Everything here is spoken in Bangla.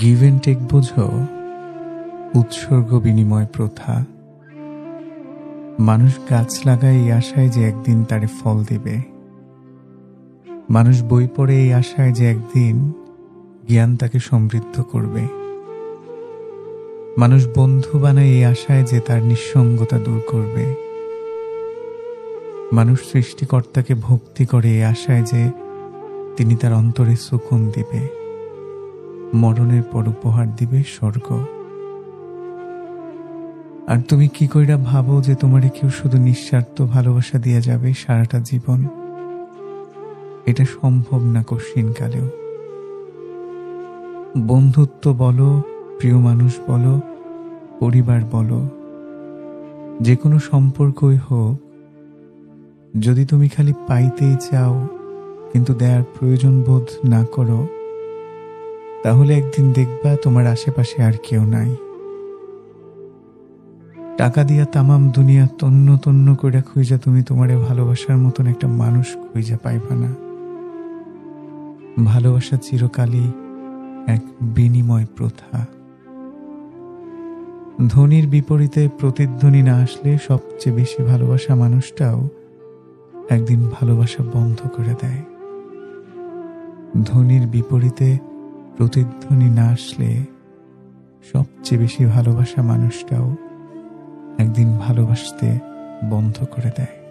গিভ এন্ড টেক বোঝো, উৎসর্গ বিনিময় প্রথা। মানুষ গাছ লাগায় এই আশায় যে একদিন তারে ফল দিবে। মানুষ বই পড়ে এই আশায় যে একদিন জ্ঞান তাকে সমৃদ্ধ করবে। মানুষ বন্ধু বানায় এই আশায় যে তার নিঃসঙ্গতা দূর করবে। মানুষ সৃষ্টিকর্তাকে ভক্তি করে এই আশায় যে তিনি তার অন্তরে সুকুন দিবে, মরণের পর উপহার দিবে স্বর্গ। আর তুমি কি কইরা ভাবো যে তোমারে কেউ শুধু নিঃস্বার্থ ভালোবাসা দিয়ে যাবে সারাটা জীবন? এটা সম্ভব না কঠিনকালেও। বন্ধুত্ব বলো, প্রিয় মানুষ বলো, পরিবার বলো, যে কোনো সম্পর্কই হোক, যদি তুমি খালি পাইতেই চাও কিন্তু দেয়ার প্রয়োজন বোধ না করো, তাহলে একদিন দেখবা তোমার আশেপাশে আর কেউ নাই। টাকা দিয়া তামাম দুনিয়া তন্ন তন্ন করে খুঁজা তুমি তোমারে ভালোবাসার মতন একটা মানুষ খুঁজা পাইবা না। ভালোবাসা চিরকালই এক বিনিময় প্রথা। ধ্বনির বিপরীতে প্রতিধ্বনি না আসলে সবচেয়ে বেশি ভালোবাসা মানুষটাও একদিন ভালোবাসা বন্ধ করে দেয়। ধ্বনির বিপরীতে প্রতিধ্বনি না আসলে সবচেয়ে বেশি ভালোবাসা মানুষটাও একদিন ভালোবাসতে বন্ধ করে দেয়।